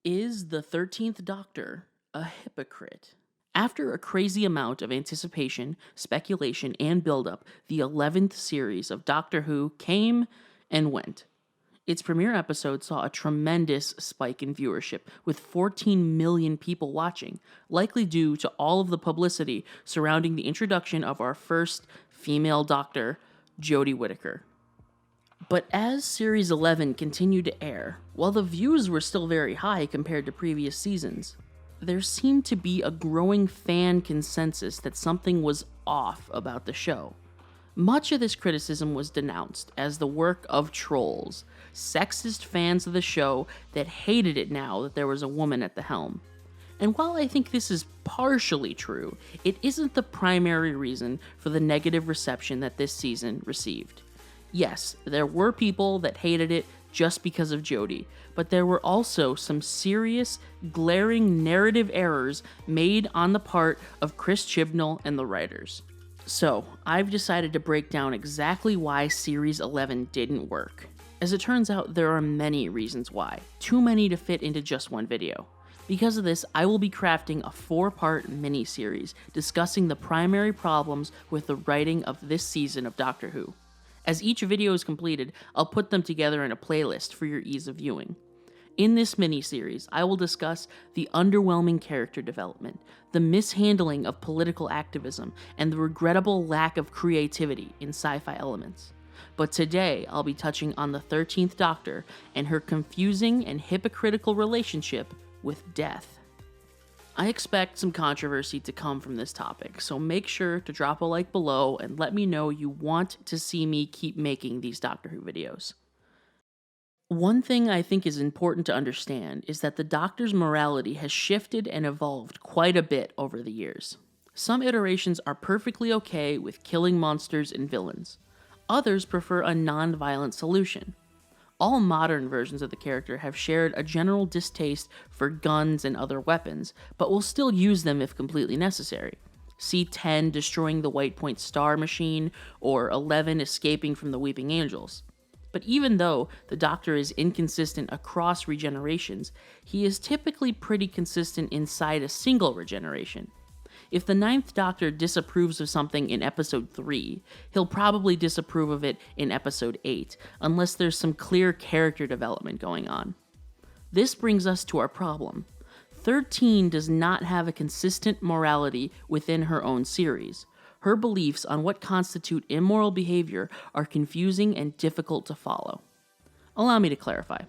Is the 13th Doctor a hypocrite? After a crazy amount of anticipation, speculation, and buildup, the 11th series of Doctor Who came and went. Its premiere episode saw a tremendous spike in viewership, with 14 million people watching, likely due to all of the publicity surrounding the introduction of our first female Doctor, Jodie Whittaker. But as Series 11 continued to air, while the views were still very high compared to previous seasons, there seemed to be a growing fan consensus that something was off about the show. Much of this criticism was denounced as the work of trolls, sexist fans of the show that hated it now that there was a woman at the helm. And while I think this is partially true, it isn't the primary reason for the negative reception that this season received. Yes, there were people that hated it just because of Jodie, but there were also some serious, glaring narrative errors made on the part of Chris Chibnal and the writers. So, I've decided to break down exactly why Series 11 didn't work. As it turns out, there are many reasons why, too many to fit into just one video. Because of this, I will be crafting a 4-part mini-series discussing the primary problems with the writing of this season of Doctor Who. As each video is completed, I'll put them together in a playlist for your ease of viewing. In this mini-series, I will discuss the underwhelming character development, the mishandling of political activism, and the regrettable lack of creativity in sci-fi elements. But today, I'll be touching on the 13th Doctor and her confusing and hypocritical relationship with death. I expect some controversy to come from this topic, so make sure to drop a like below and let me know you want to see me keep making these Doctor Who videos. One thing I think is important to understand is that the Doctor's morality has shifted and evolved quite a bit over the years. Some iterations are perfectly okay with killing monsters and villains. Others prefer a non-violent solution. All modern versions of the character have shared a general distaste for guns and other weapons, but will still use them if completely necessary. See 10 destroying the White Point Star machine, or 11 escaping from the Weeping Angels. But even though the Doctor is inconsistent across regenerations, he is typically pretty consistent inside a single regeneration. If the 9th Doctor disapproves of something in episode 3, he'll probably disapprove of it in episode 8, unless there's some clear character development going on. This brings us to our problem. 13 does not have a consistent morality within her own series. Her beliefs on what constitute immoral behavior are confusing and difficult to follow. Allow me to clarify.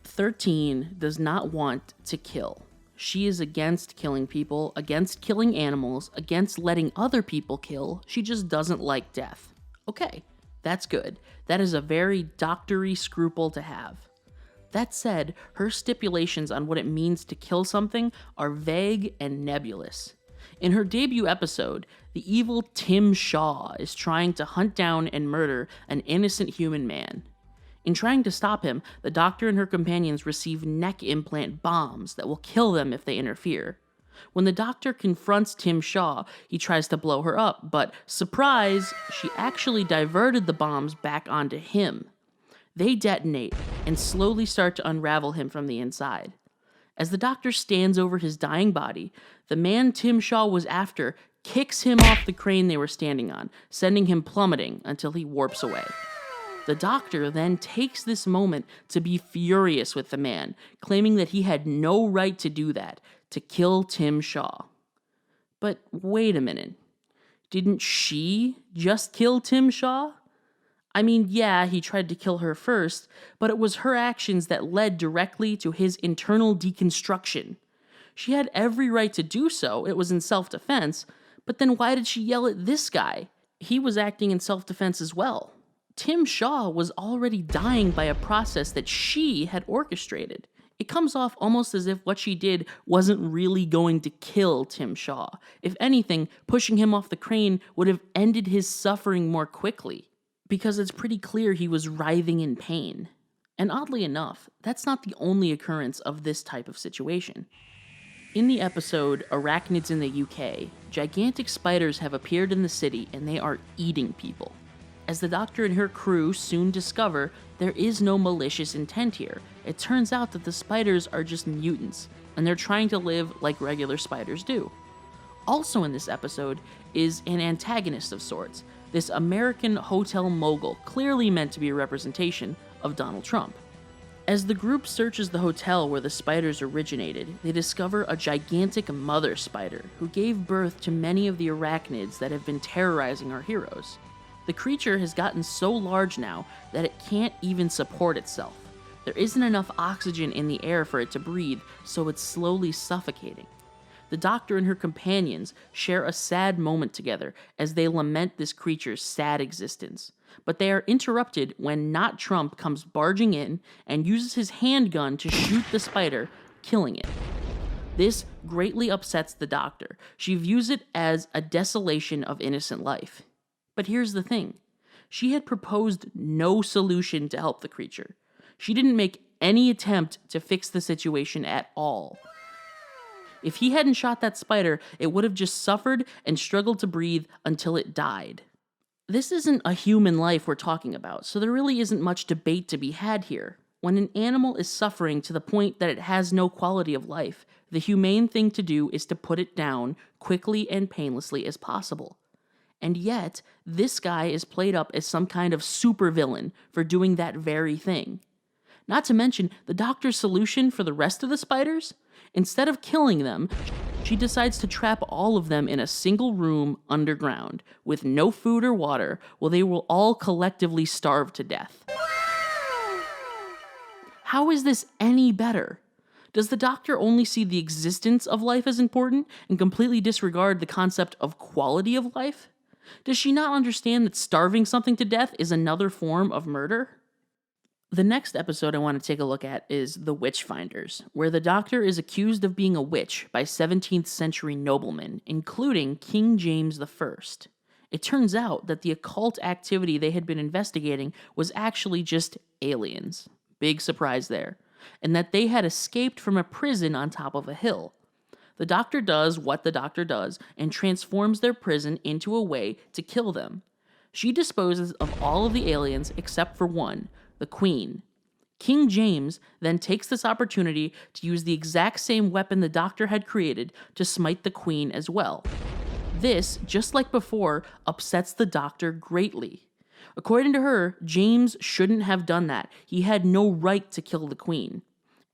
13 does not want to kill. She is against killing people, against killing animals, against letting other people kill. She just doesn't like death. Okay, that's good. That is a very doctor-y scruple to have. That said, her stipulations on what it means to kill something are vague and nebulous. In her debut episode, the evil Tim Shaw is trying to hunt down and murder an innocent human man. In trying to stop him, the Doctor and her companions receive neck implant bombs that will kill them if they interfere. When the Doctor confronts Tim Shaw, he tries to blow her up, but surprise, she actually diverted the bombs back onto him. They detonate and slowly start to unravel him from the inside. As the Doctor stands over his dying body, the man Tim Shaw was after kicks him off the crane they were standing on, sending him plummeting until he warps away. The Doctor then takes this moment to be furious with the man, claiming that he had no right to do that, to kill Tim Shaw. But wait a minute. Didn't she just kill Tim Shaw? I mean, yeah, he tried to kill her first, but it was her actions that led directly to his internal deconstruction. She had every right to do so, it was in self-defense, but then why did she yell at this guy? He was acting in self-defense as well. Tim Shaw was already dying by a process that she had orchestrated. It comes off almost as if what she did wasn't really going to kill Tim Shaw. If anything, pushing him off the crane would have ended his suffering more quickly, because it's pretty clear he was writhing in pain. And oddly enough, that's not the only occurrence of this type of situation. In the episode Arachnids in the UK, gigantic spiders have appeared in the city and they are eating people. As the Doctor and her crew soon discover, There is no malicious intent here. It turns out that the spiders are just mutants, and they're trying to live like regular spiders do. Also in this episode is an antagonist of sorts, this American hotel mogul, clearly meant to be a representation of Donald Trump. As the group searches the hotel where the spiders originated, they discover a gigantic mother spider who gave birth to many of the arachnids that have been terrorizing our heroes. The creature has gotten so large now that it can't even support itself. There isn't enough oxygen in the air for it to breathe, so it's slowly suffocating. The Doctor and her companions share a sad moment together as they lament this creature's sad existence. But they are interrupted when Not Trump comes barging in and uses his handgun to shoot the spider, killing it. This greatly upsets the Doctor. She views it as a desolation of innocent life. But here's the thing. She had proposed no solution to help the creature. She didn't make any attempt to fix the situation at all. If he hadn't shot that spider, it would have just suffered and struggled to breathe until it died. This isn't a human life we're talking about, so there really isn't much debate to be had here. When an animal is suffering to the point that it has no quality of life, the humane thing to do is to put it down quickly and painlessly as possible. And yet, this guy is played up as some kind of supervillain for doing that very thing. Not to mention, the Doctor's solution for the rest of the spiders? Instead of killing them, she decides to trap all of them in a single room underground, with no food or water, while they will all collectively starve to death. How is this any better? Does the Doctor only see the existence of life as important and completely disregard the concept of quality of life? Does she not understand that starving something to death is another form of murder? The next episode I want to take a look at is The Witchfinders, where the Doctor is accused of being a witch by 17th century noblemen, including King James I. It turns out that the occult activity they had been investigating was actually just aliens. Big surprise there. And that they had escaped from a prison on top of a hill. The Doctor does what the Doctor does and transforms their prison into a way to kill them. She disposes of all of the aliens except for one, the Queen. King James then takes this opportunity to use the exact same weapon the Doctor had created to smite the Queen as well. This, just like before, upsets the Doctor greatly. According to her, James shouldn't have done that. He had no right to kill the Queen.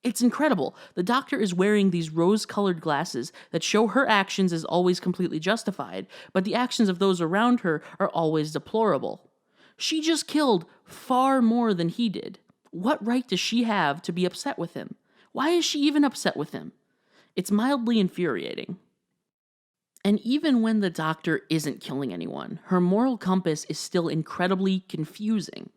It's incredible. The Doctor is wearing these rose-colored glasses that show her actions as always completely justified, but the actions of those around her are always deplorable. She just killed far more than he did. What right does she have to be upset with him? Why is she even upset with him? It's mildly infuriating. And even when the Doctor isn't killing anyone, her moral compass is still incredibly confusing.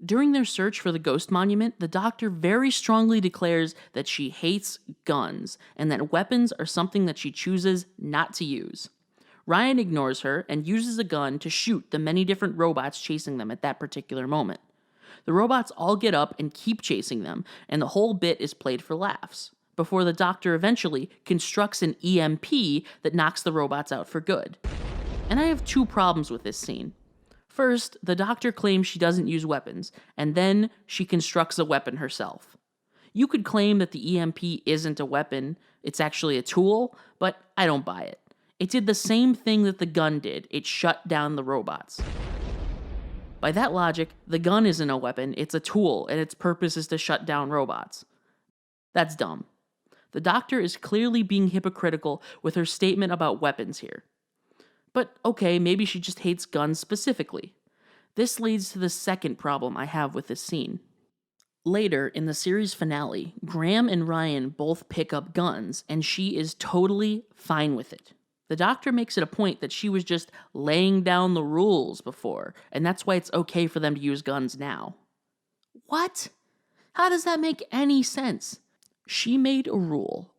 During their search for the Ghost Monument, the Doctor very strongly declares that she hates guns, and that weapons are something that she chooses not to use. Ryan ignores her and uses a gun to shoot the many different robots chasing them at that particular moment. The robots all get up and keep chasing them, and the whole bit is played for laughs, before the Doctor eventually constructs an EMP that knocks the robots out for good. And I have two problems with this scene. First, the Doctor claims she doesn't use weapons, and then she constructs a weapon herself. You could claim that the EMP isn't a weapon, it's actually a tool, but I don't buy it. It did the same thing that the gun did. It shut down the robots. By that logic, the gun isn't a weapon, it's a tool, and its purpose is to shut down robots. That's dumb. The Doctor is clearly being hypocritical with her statement about weapons here. But okay, maybe she just hates guns specifically. This leads to the second problem I have with this scene. Later, in the series finale, Graham and Ryan both pick up guns, and she is totally fine with it. The Doctor makes it a point that she was just laying down the rules before, and that's why it's okay for them to use guns now. What? How does that make any sense? She made a rule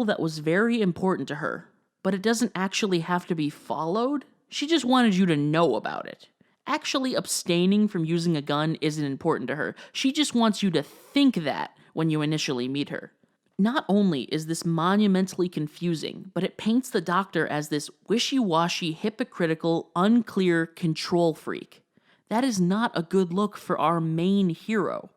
that was very important to her, but it doesn't actually have to be followed. She just wanted you to know about it. Actually abstaining from using a gun isn't important to her. She just wants you to think that when you initially meet her. Not only is this monumentally confusing, but it paints the Doctor as this wishy-washy, hypocritical, unclear control freak. That is not a good look for our main hero.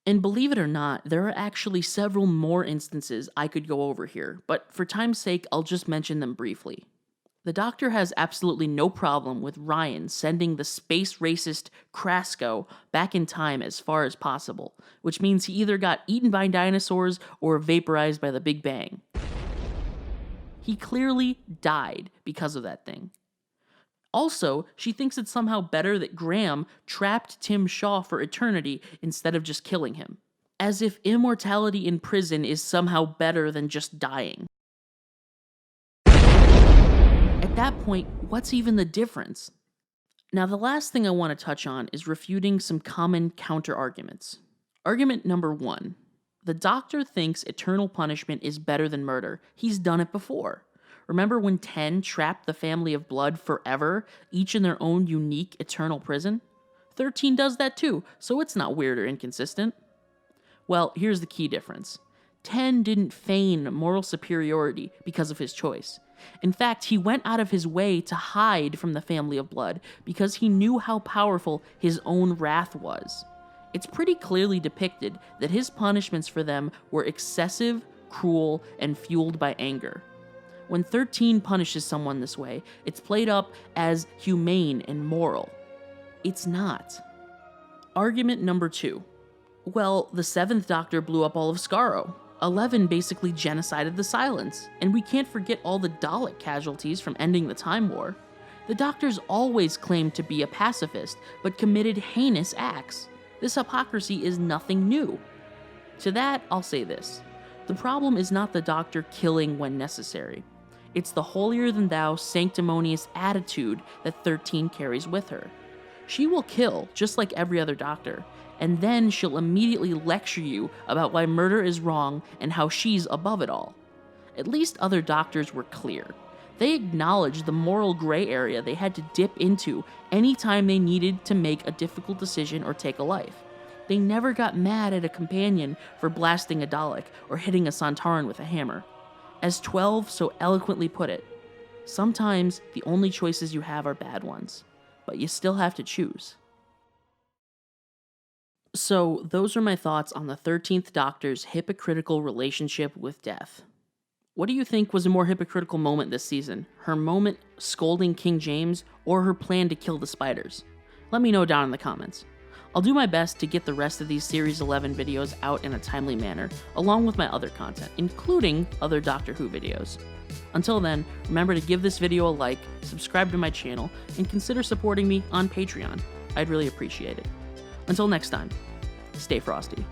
And believe it or not, there are actually several more instances I could go over here, but for time's sake, I'll just mention them briefly. The Doctor has absolutely no problem with Ryan sending the space racist Krasko back in time as far as possible, which means he either got eaten by dinosaurs or vaporized by the Big Bang. He clearly died because of that thing. Also, she thinks it's somehow better that Graham trapped Tim Shaw for eternity instead of just killing him. As if immortality in prison is somehow better than just dying. At that point, what's even the difference? Now, the last thing I want to touch on is refuting some common counter-arguments. Argument number 1. The Doctor thinks eternal punishment is better than murder. He's done it before. Remember when 10 trapped the family of blood forever, each in their own unique eternal prison? 13 does that too, so it's not weird or inconsistent. Well, here's the key difference. 10 didn't feign moral superiority because of his choice. In fact, he went out of his way to hide from the family of blood because he knew how powerful his own wrath was. It's pretty clearly depicted that his punishments for them were excessive, cruel, and fueled by anger. When 13 punishes someone this way, it's played up as humane and moral. It's not. Argument number 2. Well, the 7th Doctor blew up all of Skaro. 11 basically genocided the Silence, and we can't forget all the Dalek casualties from ending the Time War. The Doctor's always claimed to be a pacifist, but committed heinous acts. This hypocrisy is nothing new. To that, I'll say this. The problem is not the Doctor killing when necessary. It's the holier-than-thou, sanctimonious attitude that 13 carries with her. She will kill, just like every other Doctor, and then she'll immediately lecture you about why murder is wrong and how she's above it all. At least other Doctors were clear. They acknowledged the moral gray area they had to dip into anytime they needed to make a difficult decision or take a life. They never got mad at a companion for blasting a Dalek or hitting a Sontaran with a hammer. As 12 so eloquently put it, sometimes the only choices you have are bad ones, but you still have to choose. So, those are my thoughts on the 13th Doctor's hypocritical relationship with death. What do you think was a more hypocritical moment this season? Her moment scolding King James, or her plan to kill the spiders? Let me know down in the comments. I'll do my best to get the rest of these Series 11 videos out in a timely manner, along with my other content, including other Doctor Who videos. Until then, remember to give this video a like, subscribe to my channel, and consider supporting me on Patreon. I'd really appreciate it. Until next time, stay frosty.